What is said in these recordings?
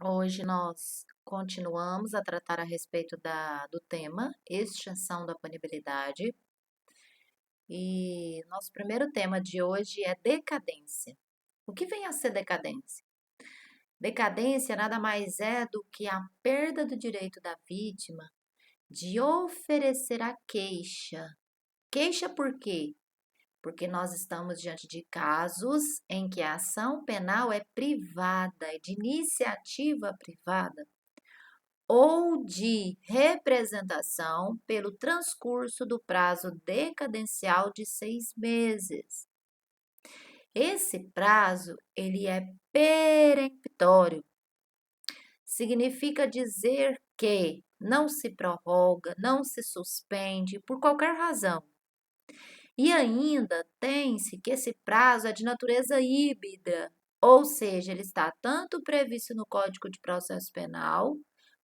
Hoje nós continuamos a tratar a respeito do tema extinção da punibilidade e nosso primeiro tema de hoje é decadência. O que vem a ser decadência? Decadência nada mais é do que a perda do direito da vítima de oferecer a queixa. Queixa por quê? Porque nós estamos diante de casos em que a ação penal é privada, é de iniciativa privada, ou de representação pelo transcurso do prazo decadencial de 6 meses. Esse prazo, ele é peremptório. Significa dizer que não se prorroga, não se suspende por qualquer razão. E ainda tem-se que esse prazo é de natureza híbrida, ou seja, ele está tanto previsto no Código de Processo Penal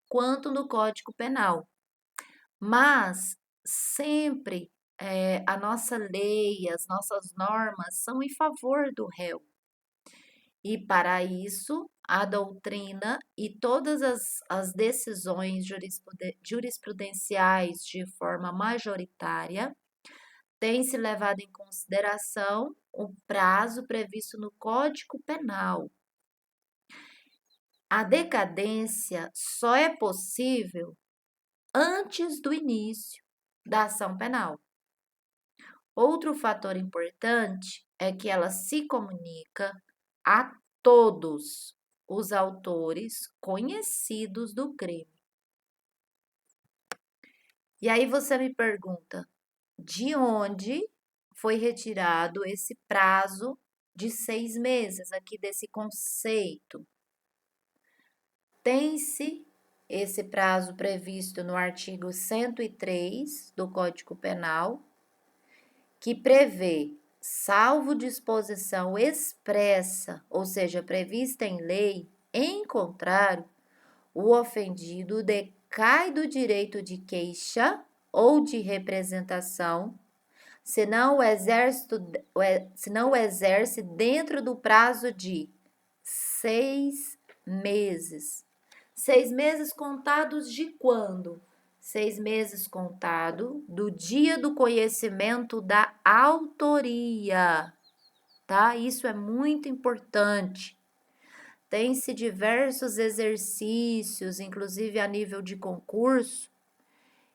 quanto no Código Penal. Mas sempre a nossa lei, as nossas normas são em favor do réu. E para isso, a doutrina e todas as decisões jurisprudenciais de forma majoritária têm se levado em consideração o prazo previsto no Código Penal. A decadência só é possível antes do início da ação penal. Outro fator importante é que ela se comunica a todos os autores conhecidos do crime. E aí você me pergunta, de onde foi retirado esse prazo de 6 meses aqui desse conceito? Tem-se esse prazo previsto no artigo 103 do Código Penal, que prevê, salvo disposição expressa, ou seja, prevista em lei, em contrário, o ofendido decai do direito de queixa ou de representação, se não o exerce dentro do prazo de 6 meses. 6 meses contados de quando? 6 meses contado do dia do conhecimento da autoria, tá? Isso é muito importante. Tem-se diversos exercícios, inclusive a nível de concurso,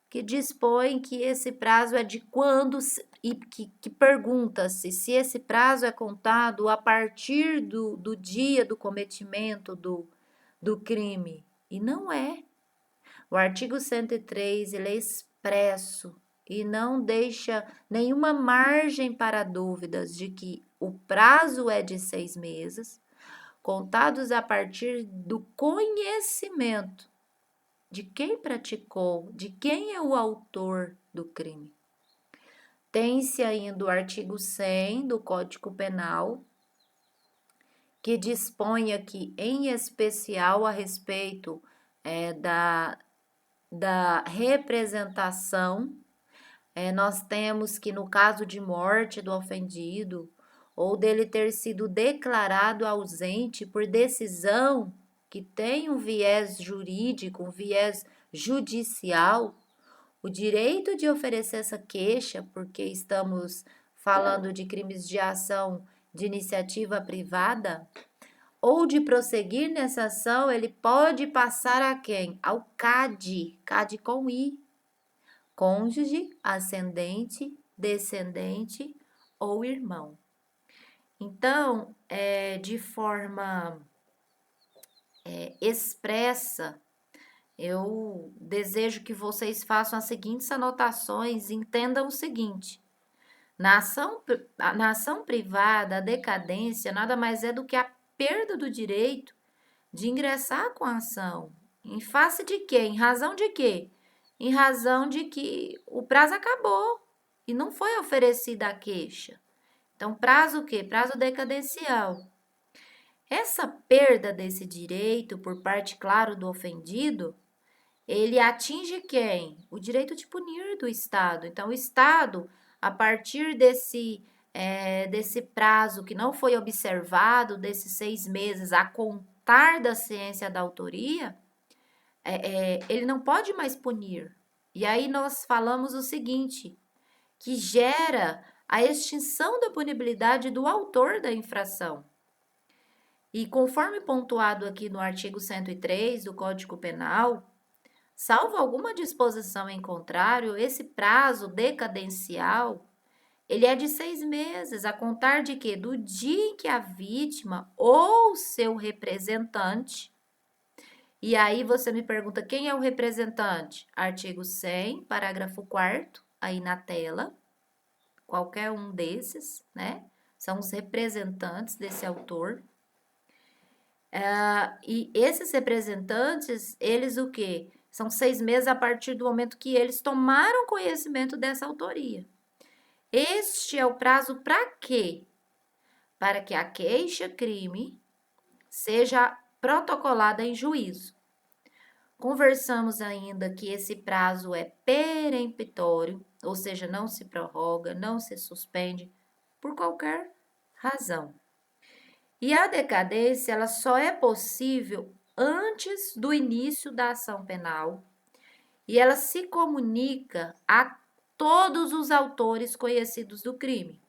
que dispõem que esse prazo é de quando e que pergunta-se se esse prazo é contado a partir do dia do cometimento do crime. E não é. O artigo 103, ele é expresso e não deixa nenhuma margem para dúvidas de que o prazo é de 6 meses, contados a partir do conhecimento de quem praticou, de quem é o autor do crime. Tem-se ainda o artigo 100 do Código Penal, que dispõe aqui em especial a respeito da representação. Nós temos que, no caso de morte do ofendido, ou dele ter sido declarado ausente por decisão que tem um viés jurídico, um viés judicial, o direito de oferecer essa queixa, porque estamos falando de crimes de ação de iniciativa privada, ou de prosseguir nessa ação, ele pode passar a quem? Ao CAD, CAD com I, cônjuge, ascendente, descendente ou irmão. Então, de forma expressa, eu desejo que vocês façam as seguintes anotações e entendam o seguinte: na ação privada, a decadência nada mais é do que a perda do direito de ingressar com a ação. Em face de quê? Em razão de quê? Em razão de que o prazo acabou e não foi oferecida a queixa. Então, prazo o quê? Prazo decadencial. Essa perda desse direito por parte, claro, do ofendido, ele atinge quem? O direito de punir do Estado. Então, o Estado, a partir desse prazo que não foi observado, desses 6 meses a contar tratar da ciência da autoria, ele não pode mais punir. E aí nós falamos o seguinte, que gera a extinção da punibilidade do autor da infração. E conforme pontuado aqui no artigo 103 do Código Penal, salvo alguma disposição em contrário, esse prazo decadencial, ele é de 6 meses, a contar de quê? Do dia em que a vítima ou seu representante. E aí você me pergunta quem é o representante? Artigo 100, parágrafo 4º, aí na tela. Qualquer um desses, né? São os representantes desse autor. E esses representantes, eles o quê? São 6 meses a partir do momento que eles tomaram conhecimento dessa autoria. Este é o prazo para quê? Para que a queixa-crime seja protocolada em juízo. Conversamos ainda que esse prazo é peremptório, ou seja, não se prorroga, não se suspende por qualquer razão. E a decadência, ela só é possível antes do início da ação penal e ela se comunica a todos os autores conhecidos do crime.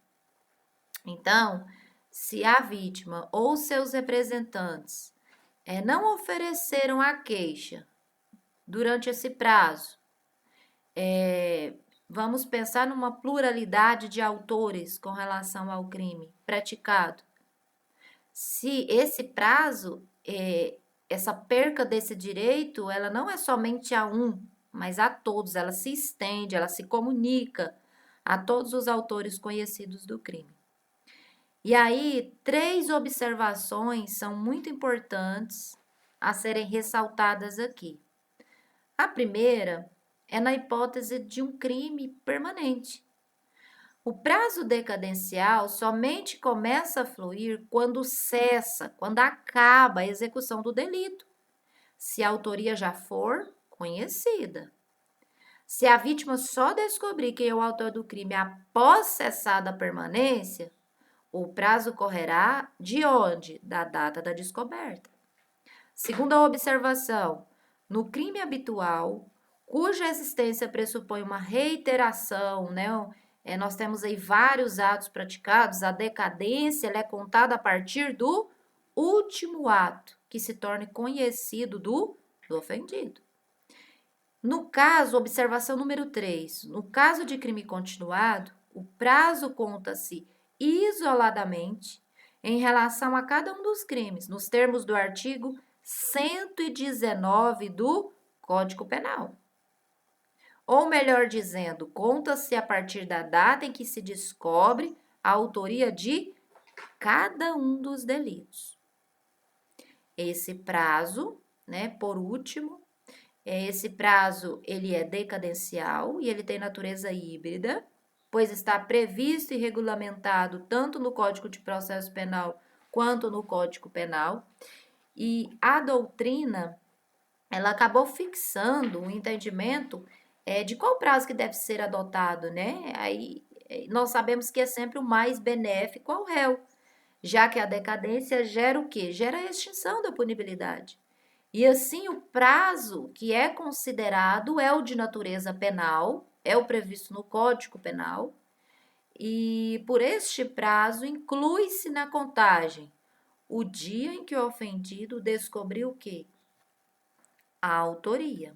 Então, se a vítima ou seus representantes não ofereceram a queixa durante esse prazo, vamos pensar numa pluralidade de autores com relação ao crime praticado. Se esse prazo, essa perca desse direito, ela não é somente a um, mas a todos, ela se estende, ela se comunica a todos os autores conhecidos do crime. E aí, 3 observações são muito importantes a serem ressaltadas aqui. A primeira é na hipótese de um crime permanente. O prazo decadencial somente começa a fluir quando cessa, quando acaba a execução do delito, se a autoria já for conhecida. Se a vítima só descobrir quem é o autor do crime após cessada a permanência, o prazo correrá de onde? Da data da descoberta. Segunda observação, no crime habitual, cuja existência pressupõe uma reiteração, né? Nós temos aí vários atos praticados, a decadência ela é contada a partir do último ato, que se torne conhecido do ofendido. No caso, observação número 3, no caso de crime continuado, o prazo conta-se isoladamente em relação a cada um dos crimes, nos termos do artigo 119 do Código Penal. Ou melhor dizendo, conta-se a partir da data em que se descobre a autoria de cada um dos delitos. Esse prazo, né, por último, esse prazo ele é decadencial e ele tem natureza híbrida, pois está previsto e regulamentado tanto no Código de Processo Penal quanto no Código Penal. E a doutrina, ela acabou fixando o entendimento de qual prazo que deve ser adotado, né? Aí nós sabemos que é sempre o mais benéfico ao réu, já que a decadência gera o quê? Gera a extinção da punibilidade. E assim, o prazo que é considerado é o de natureza penal, é o previsto no Código Penal, e por este prazo inclui-se na contagem o dia em que o ofendido descobriu o quê? A autoria.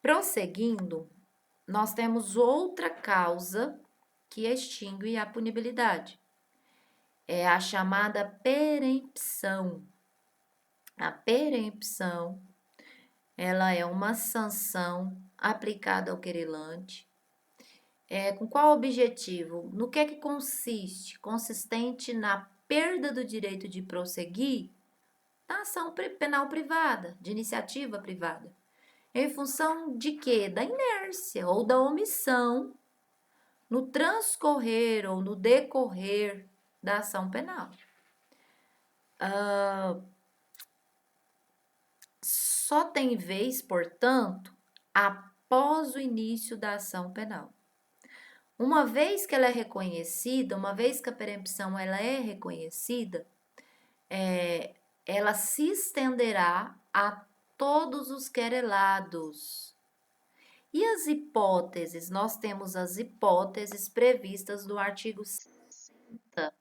Prosseguindo, nós temos outra causa que extingue a punibilidade. É a chamada perempção. A perempção, ela é uma sanção aplicada ao querelante. Com qual objetivo? No que é que consiste? Consistente na perda do direito de prosseguir na ação penal privada, de iniciativa privada. Em função de quê? Da inércia ou da omissão no transcorrer ou no decorrer da ação penal. Só tem vez, portanto, após o início da ação penal. Uma vez que ela é reconhecida, uma vez que a perempção ela é reconhecida, ela se estenderá a todos os querelados. E as hipóteses? Nós temos as hipóteses previstas no artigo 60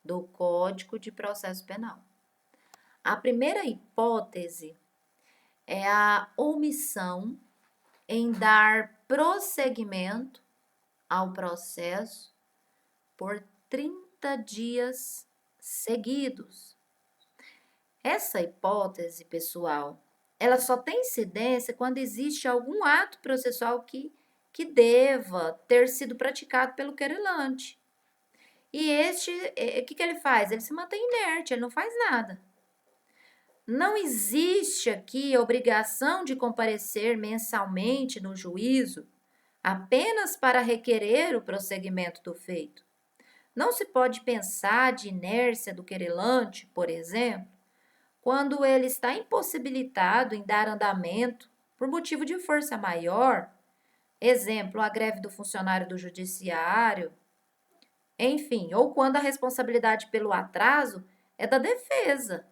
do Código de Processo Penal. A primeira hipótese é a omissão em dar prosseguimento ao processo por 30 dias seguidos. Essa hipótese, pessoal, ela só tem incidência quando existe algum ato processual que deva ter sido praticado pelo querelante. E o que ele faz? Ele se mantém inerte, ele não faz nada. Não existe aqui obrigação de comparecer mensalmente no juízo apenas para requerer o prosseguimento do feito. Não se pode pensar de inércia do querelante, por exemplo, quando ele está impossibilitado em dar andamento por motivo de força maior, exemplo, a greve do funcionário do judiciário, enfim, ou quando a responsabilidade pelo atraso é da defesa.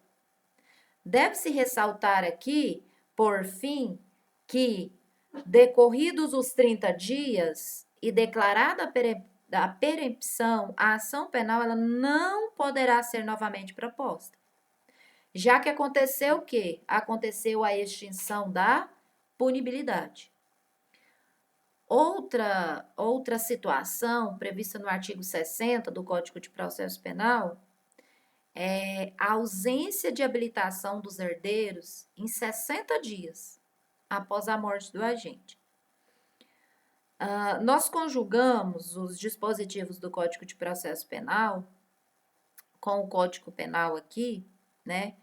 Deve-se ressaltar aqui, por fim, que, decorridos os 30 dias e declarada a perempção, a ação penal ela não poderá ser novamente proposta. Já que aconteceu o quê? Aconteceu a extinção da punibilidade. Outra situação prevista no artigo 60 do Código de Processo Penal é a ausência de habilitação dos herdeiros em 60 dias após a morte do agente. Nós conjugamos os dispositivos do Código de Processo Penal com o Código Penal aqui, né?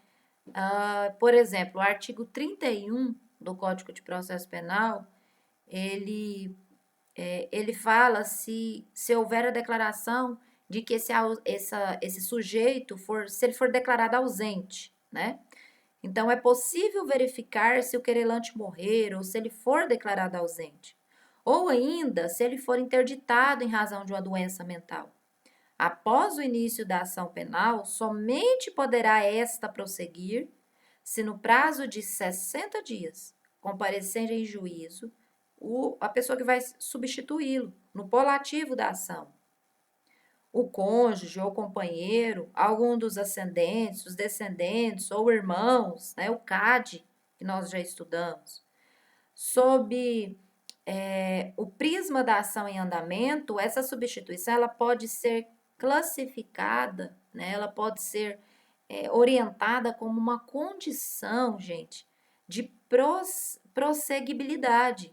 Por exemplo, o artigo 31 do Código de Processo Penal, ele fala se houver a declaração de que esse sujeito se ele for declarado ausente, né? Então, é possível verificar se o querelante morrer ou se ele for declarado ausente, ou ainda se ele for interditado em razão de uma doença mental. Após o início da ação penal, somente poderá esta prosseguir se no prazo de 60 dias comparecer em juízo a pessoa que vai substituí-lo no polo ativo da ação. O cônjuge ou companheiro, algum dos ascendentes, os descendentes ou irmãos, né, o CAD, que nós já estudamos. Sob o prisma da ação em andamento, essa substituição ela pode ser classificada, né, ela pode ser orientada como uma condição, gente, de prosseguibilidade.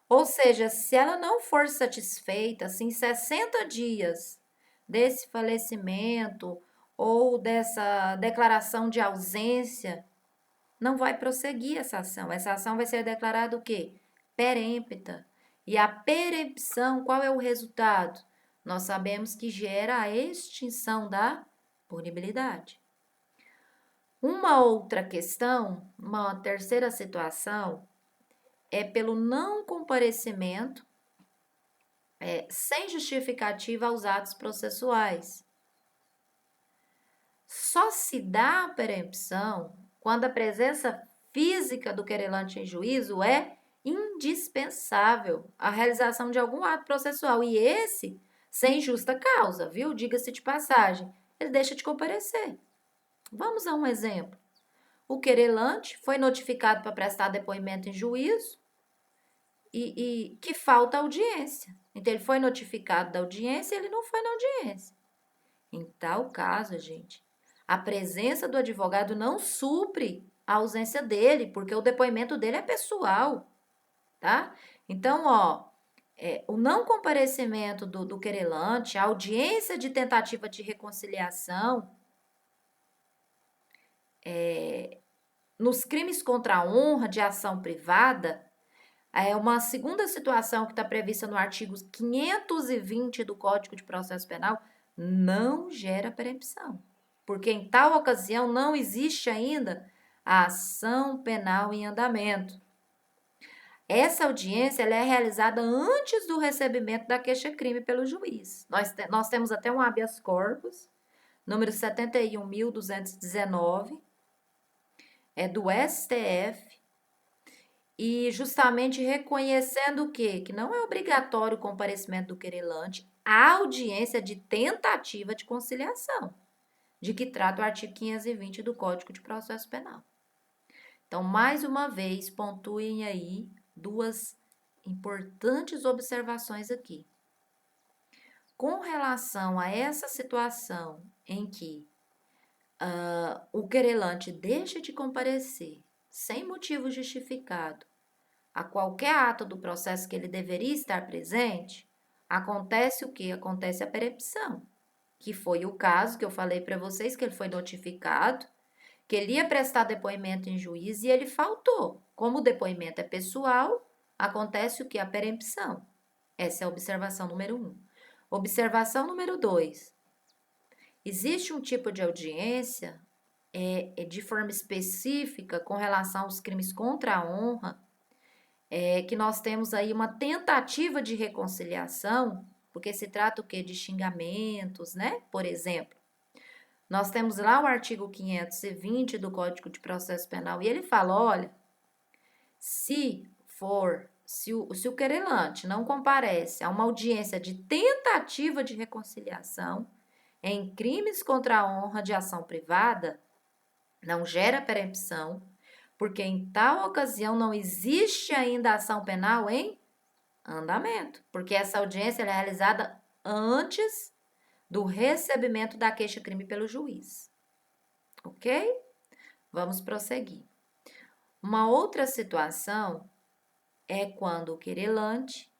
Ou seja, se ela não for satisfeita, assim, 60 dias desse falecimento ou dessa declaração de ausência, não vai prosseguir essa ação. Essa ação vai ser declarada o quê? Perempta. E a perempção, qual é o resultado? Nós sabemos que gera a extinção da punibilidade. Uma outra questão, uma terceira situação, é pelo não comparecimento sem justificativa aos atos processuais. Só se dá a perempção quando a presença física do querelante em juízo é indispensável à realização de algum ato processual, e esse sem justa causa, viu? Diga-se de passagem, ele deixa de comparecer. Vamos a um exemplo. O querelante foi notificado para prestar depoimento em juízo, e que falta audiência. Então, ele foi notificado da audiência e ele não foi na audiência. Em tal caso, gente, a presença do advogado não supre a ausência dele, porque o depoimento dele é pessoal, tá? Então, o não comparecimento do querelante, a audiência de tentativa de reconciliação, nos crimes contra a honra de ação privada, é uma segunda situação que está prevista no artigo 520 do Código de Processo Penal, não gera perempção, porque em tal ocasião não existe ainda a ação penal em andamento. Essa audiência ela é realizada antes do recebimento da queixa-crime pelo juiz. Nós temos até um habeas corpus número 71.219, é do STF, e justamente reconhecendo o quê? Que não é obrigatório o comparecimento do querelante à audiência de tentativa de conciliação, de que trata o artigo 520 do Código de Processo Penal. Então, mais uma vez, pontuem aí duas importantes observações aqui. Com relação a essa situação em que o querelante deixa de comparecer sem motivo justificado a qualquer ato do processo que ele deveria estar presente, acontece o quê? Acontece a perempção, que foi o caso que eu falei para vocês, que ele foi notificado, que ele ia prestar depoimento em juízo e ele faltou. Como o depoimento é pessoal, acontece o que? A perempção. Essa é a observação número 1. Observação número 2. Existe um tipo de audiência de forma específica com relação aos crimes contra a honra, que nós temos aí uma tentativa de reconciliação, porque se trata o quê? De xingamentos, né? Por exemplo, nós temos lá o artigo 520 do Código de Processo Penal e ele fala, olha, se o querelante não comparece a uma audiência de tentativa de reconciliação em crimes contra a honra de ação privada, não gera perempção, porque em tal ocasião não existe ainda ação penal em andamento, porque essa audiência é realizada antes do recebimento da queixa-crime pelo juiz. Ok? Vamos prosseguir. Uma outra situação é quando o querelante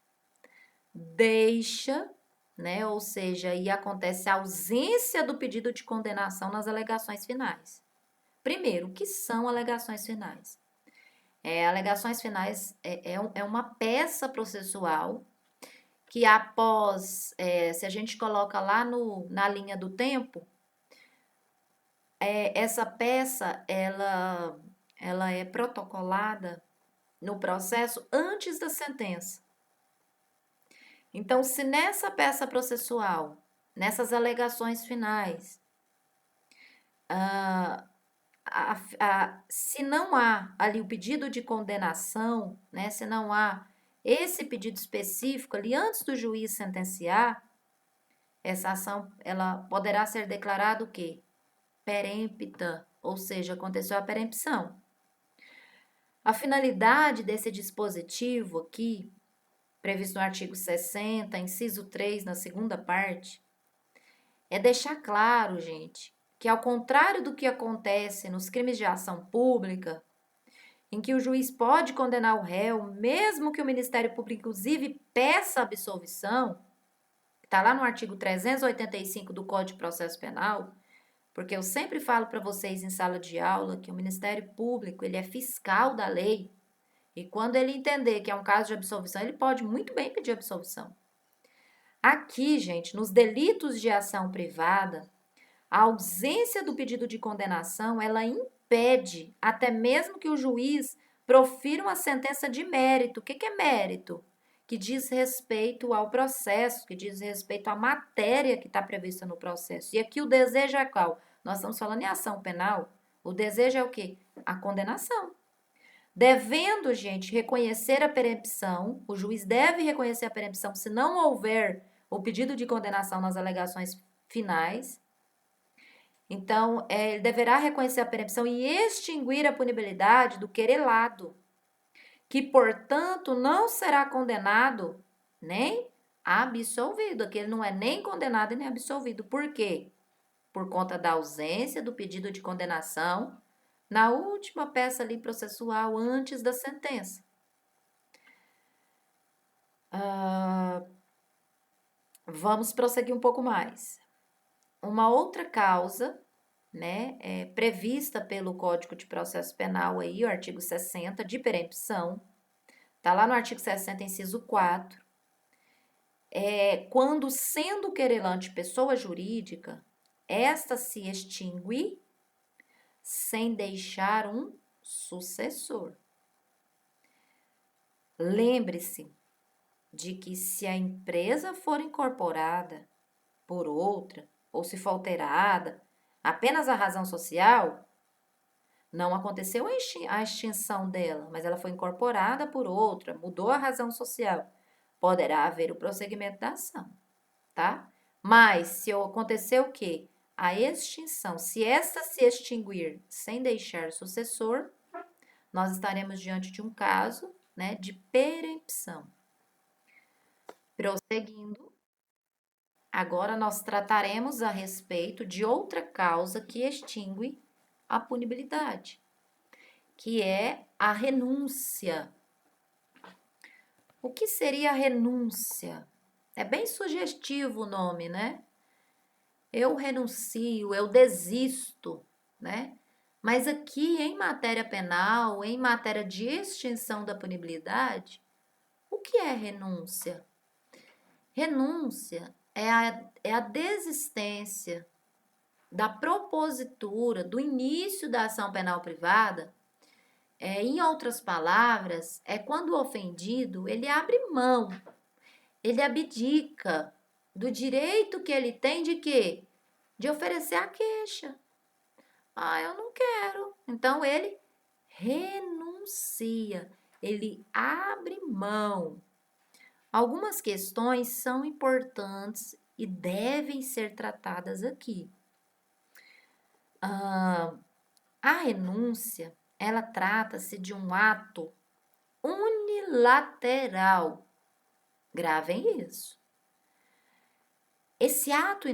deixa, né, ou seja, aí acontece a ausência do pedido de condenação nas alegações finais. Primeiro, o que são alegações finais? Alegações finais é uma peça processual que após, se a gente coloca lá na linha do tempo, essa peça, ela é protocolada no processo antes da sentença. Então, se nessa peça processual, nessas alegações finais, se não há ali o pedido de condenação, né, se não há esse pedido específico ali antes do juiz sentenciar, essa ação ela poderá ser declarada o quê? Perempta, ou seja, aconteceu a perempção. A finalidade desse dispositivo aqui, previsto no artigo 60, inciso 3, na segunda parte, é deixar claro, gente, que ao contrário do que acontece nos crimes de ação pública, em que o juiz pode condenar o réu, mesmo que o Ministério Público, inclusive, peça absolvição, está lá no artigo 385 do Código de Processo Penal, porque eu sempre falo para vocês em sala de aula que o Ministério Público ele é fiscal da lei, e quando ele entender que é um caso de absolvição, ele pode muito bem pedir absolvição. Aqui, gente, nos delitos de ação privada, a ausência do pedido de condenação, ela impede até mesmo que o juiz profira uma sentença de mérito. O que é mérito? Que diz respeito ao processo, que diz respeito à matéria que está prevista no processo. E aqui o desejo é qual? Nós estamos falando em ação penal. O desejo é o quê? A condenação. Devendo, gente, reconhecer a perempção, o juiz deve reconhecer a perempção se não houver o pedido de condenação nas alegações finais. Então, ele deverá reconhecer a perempção e extinguir a punibilidade do querelado, que, portanto, não será condenado nem absolvido. Aqui ele não é nem condenado e nem absolvido. Por quê? Por conta da ausência do pedido de condenação na última peça ali processual antes da sentença. Vamos prosseguir um pouco mais. Uma outra causa, né, prevista pelo Código de Processo Penal aí, o artigo 60, de perempção, tá lá no artigo 60, inciso 4, quando sendo querelante pessoa jurídica, esta se extingue sem deixar um sucessor. Lembre-se de que se a empresa for incorporada por outra, ou se for alterada apenas a razão social, não aconteceu a extinção dela, mas ela foi incorporada por outra, mudou a razão social. Poderá haver o prosseguimento da ação, tá? Mas se acontecer o quê? A extinção, se esta se extinguir sem deixar sucessor, nós estaremos diante de um caso, né, de perempção. Prosseguindo, agora nós trataremos a respeito de outra causa que extingue a punibilidade, que é a renúncia. O que seria a renúncia? É bem sugestivo o nome, né? Eu renuncio, eu desisto, né? Mas aqui em matéria penal, em matéria de extinção da punibilidade, o que é renúncia? Renúncia é a desistência da propositura, do início da ação penal privada. Em outras palavras, é quando o ofendido ele abre mão, ele abdica do direito que ele tem de quê? De oferecer a queixa. Ah, eu não quero. Então ele renuncia, ele abre mão. Algumas questões são importantes e devem ser tratadas aqui. A renúncia, ela trata-se de um ato unilateral. Gravem isso. Esse ato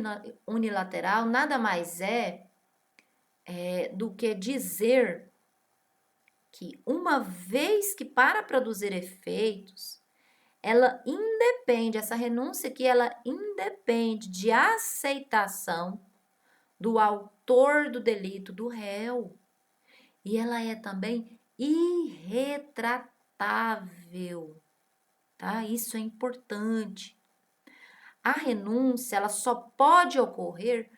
unilateral nada mais é do que dizer que uma vez que para produzir efeitos, ela independe, essa renúncia que ela independe de aceitação do autor do delito, do réu. E ela é também irretratável, tá? Isso é importante. A renúncia, ela só pode ocorrer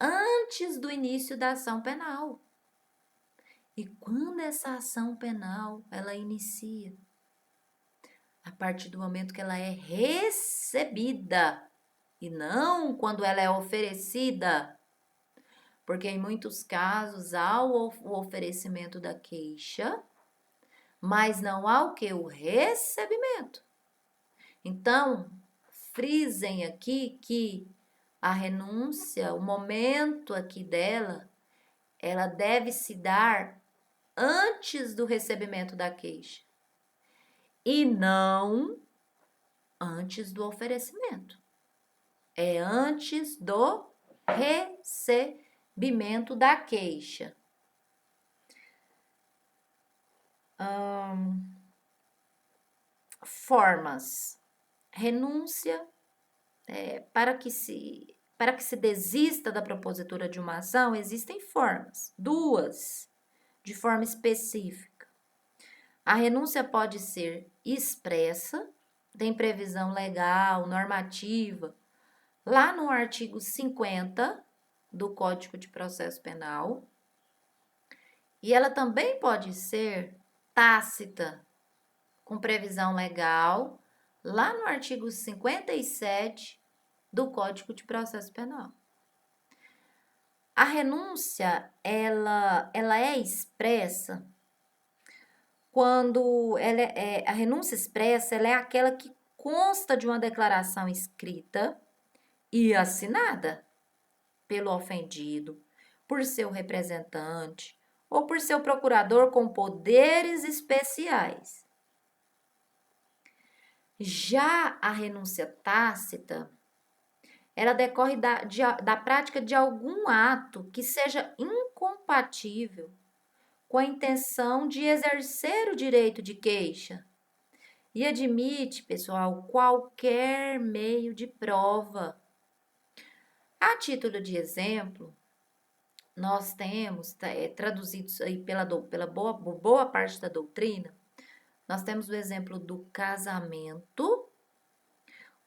antes do início da ação penal. E quando essa ação penal, ela inicia? A partir do momento que ela é recebida e não quando ela é oferecida. Porque em muitos casos há o oferecimento da queixa, mas não há o que? O recebimento. Então, frisem aqui que a renúncia, o momento aqui dela, ela deve se dar antes do recebimento da queixa e não antes do oferecimento. É antes do recebimento da queixa. Formas. Renúncia, para que se desista da propositura de uma ação, existem formas, duas, de forma específica. A renúncia pode ser expressa, tem previsão legal, normativa, lá no artigo 50 do Código de Processo Penal. E ela também pode ser tácita, com previsão legal, lá no artigo 57 do Código de Processo Penal. A renúncia, ela é expressa quando a renúncia expressa, ela é aquela que consta de uma declaração escrita e assinada pelo ofendido, por seu representante ou por seu procurador com poderes especiais. Já a renúncia tácita, ela decorre da prática de algum ato que seja incompatível com a intenção de exercer o direito de queixa e admite, pessoal, qualquer meio de prova. A título de exemplo, nós temos, traduzidos aí pela boa parte da doutrina, nós temos o exemplo do casamento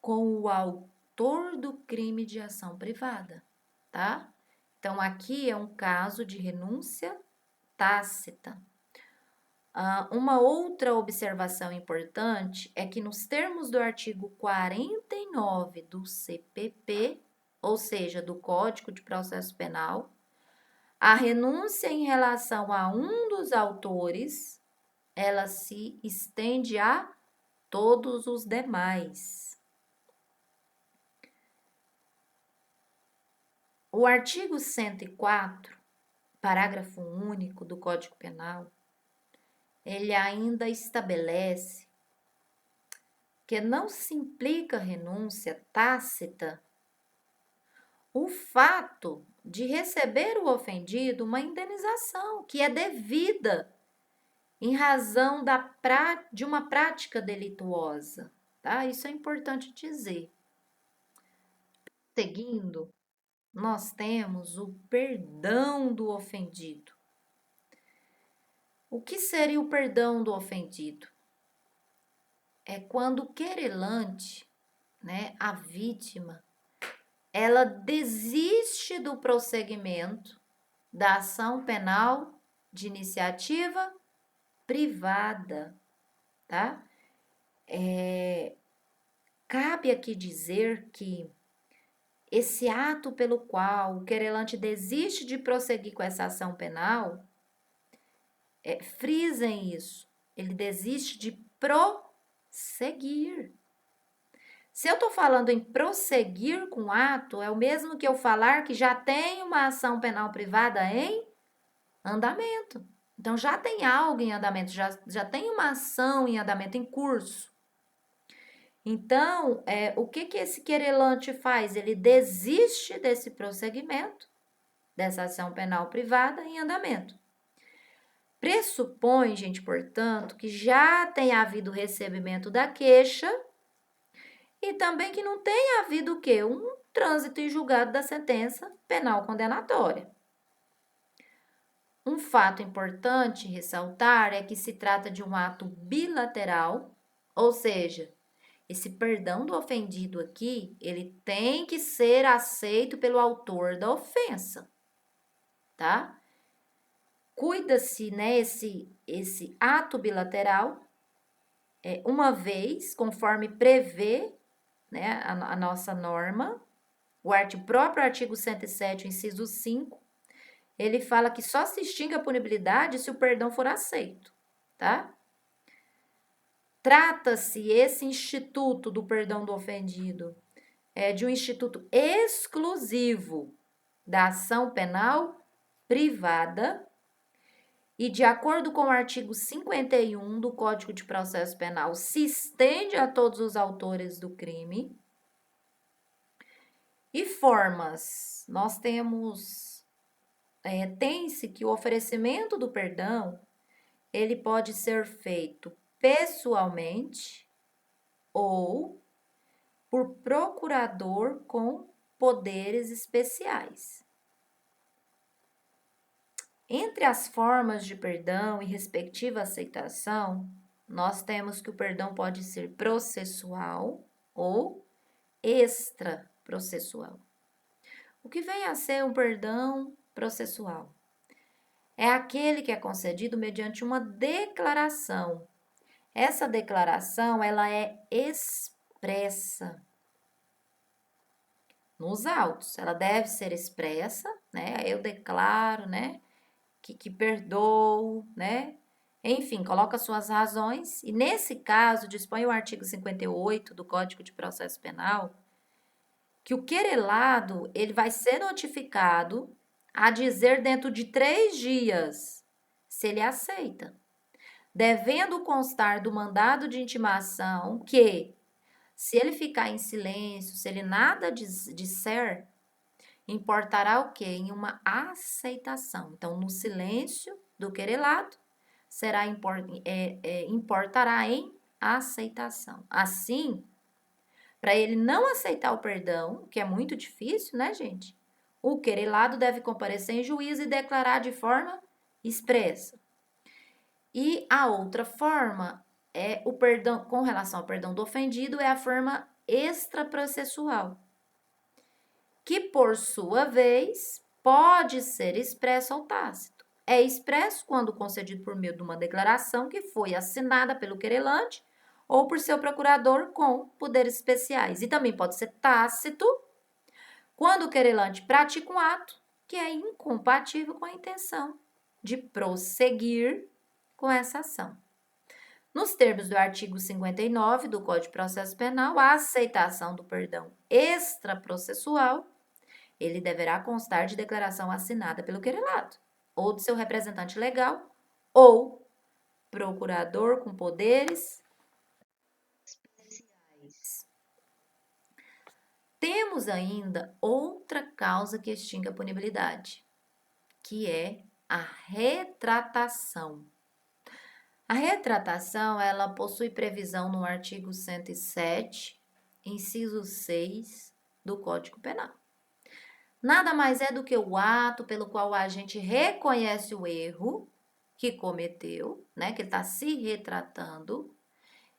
com o autor do crime de ação privada, tá? Então, aqui é um caso de renúncia tácita. Uma outra observação importante é que nos termos do artigo 49 do CPP, ou seja, do Código de Processo Penal, a renúncia em relação a um dos autores, ela se estende a todos os demais. O artigo 104, parágrafo único do Código Penal, ele ainda estabelece que não se implica renúncia tácita o fato de receber o ofendido uma indenização que é devida em razão de uma prática delituosa, tá? Isso é importante dizer. Seguindo, nós temos o perdão do ofendido. O que seria o perdão do ofendido? É quando o querelante, né, a vítima, ela desiste do prosseguimento da ação penal de iniciativa privada, tá? Cabe aqui dizer que esse ato pelo qual o querelante desiste de prosseguir com essa ação penal, frisem isso, ele desiste de prosseguir. Se eu estou falando em prosseguir com o ato, é o mesmo que eu falar que já tem uma ação penal privada em andamento. Então, já tem algo em andamento, já tem uma ação em andamento, em curso. Então, o que esse querelante faz? Ele desiste desse prosseguimento, dessa ação penal privada em andamento. Pressupõe, gente, portanto, que já tenha havido recebimento da queixa e também que não tenha havido o quê? Um trânsito em julgado da sentença penal condenatória. Um fato importante ressaltar é que se trata de um ato bilateral, ou seja, esse perdão do ofendido aqui, ele tem que ser aceito pelo autor da ofensa, tá? Cuida-se, né, esse ato bilateral, uma vez, conforme prevê, né, a nossa norma, o próprio artigo 107, inciso 5, ele fala que só se extingue a punibilidade se o perdão for aceito, tá? Trata-se esse instituto do perdão do ofendido de um instituto exclusivo da ação penal privada e, de acordo com o artigo 51 do Código de Processo Penal, se estende a todos os autores do crime. E formas, nós temos, tem-se que o oferecimento do perdão, ele pode ser feito pessoalmente ou por procurador com poderes especiais. Entre as formas de perdão e respectiva aceitação, nós temos que o perdão pode ser processual ou extraprocessual. O que vem a ser um perdão processual? É aquele que é concedido mediante uma declaração. Essa declaração, ela é expressa nos autos. Ela deve ser expressa, né? Eu declaro, né, que perdoo, né? Enfim, coloca suas razões. E nesse caso, dispõe o artigo 58 do Código de Processo Penal que o querelado ele vai ser notificado a dizer dentro de 3 dias se ele aceita, devendo constar do mandado de intimação que, se ele ficar em silêncio, se ele nada disser, importará o quê? Em uma aceitação. Então, no silêncio do querelado, importará em aceitação. Assim, para ele não aceitar o perdão, que é muito difícil, né, gente? O querelado deve comparecer em juízo e declarar de forma expressa. E a outra forma é o perdão, com relação ao perdão do ofendido, é a forma extraprocessual, que por sua vez pode ser expresso ou tácito. É expresso quando concedido por meio de uma declaração que foi assinada pelo querelante ou por seu procurador com poderes especiais. E também pode ser tácito Quando o querelante pratica um ato que é incompatível com a intenção de prosseguir com essa ação. Nos termos do artigo 59 do Código de Processo Penal, a aceitação do perdão extraprocessual, ele deverá constar de declaração assinada pelo querelado, ou de seu representante legal, ou procurador com poderes especiais. Temos ainda outra causa que extingue a punibilidade, que é a retratação. A retratação, ela possui previsão no artigo 107, inciso 6 do Código Penal. Nada mais é do que o ato pelo qual o agente reconhece o erro que cometeu, né, que ele está se retratando,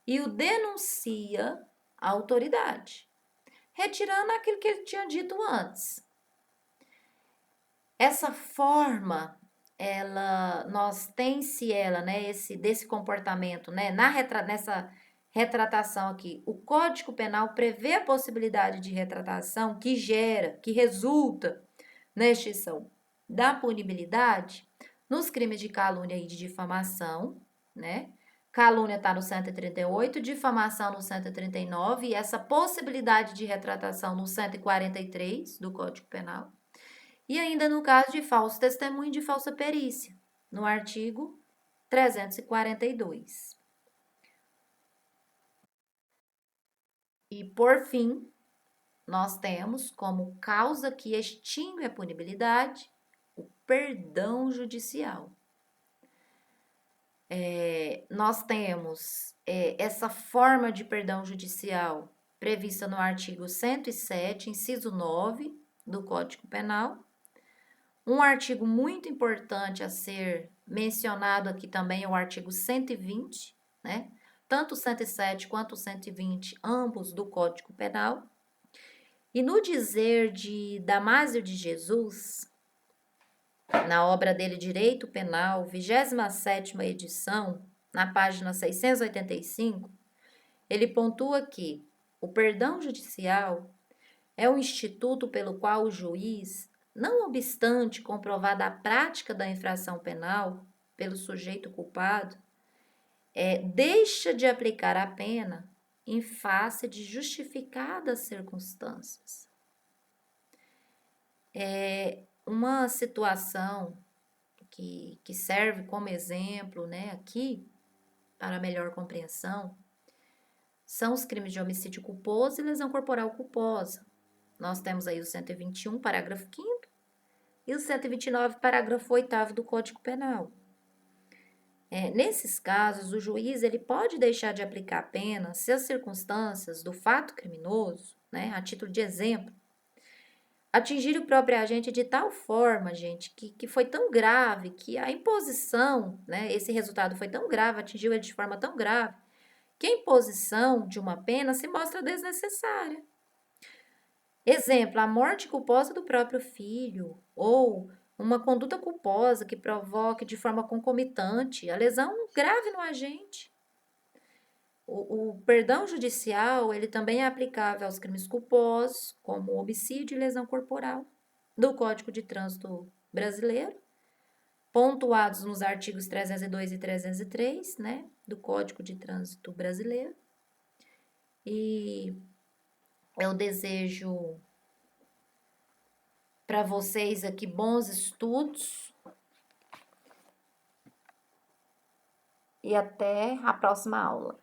e o denuncia à autoridade, retirando aquilo que ele tinha dito antes. Essa forma, né, desse comportamento, né, nessa retratação aqui, o Código Penal prevê a possibilidade de retratação que resulta na extinção da punibilidade nos crimes de calúnia e de difamação, né? Calúnia está no 138, difamação no 139, e essa possibilidade de retratação no 143 do Código Penal. E ainda no caso de falso testemunho e de falsa perícia, no artigo 342. E, por fim, nós temos como causa que extingue a punibilidade o perdão judicial. Nós temos essa forma de perdão judicial prevista no artigo 107, inciso 9 do Código Penal. Um artigo muito importante a ser mencionado aqui também é o artigo 120, né? Tanto o 107 quanto o 120, ambos do Código Penal. E no dizer de Damásio de Jesus, na obra dele Direito Penal, 27ª edição, na página 685, ele pontua que o perdão judicial é o instituto pelo qual o juiz, não obstante comprovada a prática da infração penal pelo sujeito culpado, deixa de aplicar a pena em face de justificadas circunstâncias. Uma situação que serve como exemplo, né, aqui, para melhor compreensão, são os crimes de homicídio culposo e lesão corporal culposa. Nós temos aí o 121, parágrafo 5º, e o 129, parágrafo 8º do Código Penal. Nesses casos, o juiz ele pode deixar de aplicar a pena se as circunstâncias do fato criminoso, né, a título de exemplo, atingir o próprio agente de tal forma, gente, que foi tão grave, que a imposição, né, esse resultado foi tão grave, atingiu ele de forma tão grave, que a imposição de uma pena se mostra desnecessária. Exemplo, a morte culposa do próprio filho, ou uma conduta culposa que provoque de forma concomitante a lesão grave no agente. O perdão judicial, ele também é aplicável aos crimes culposos, como homicídio e lesão corporal, do Código de Trânsito Brasileiro, pontuados nos artigos 302 e 303, né, do Código de Trânsito Brasileiro. E eu desejo para vocês aqui bons estudos e até a próxima aula.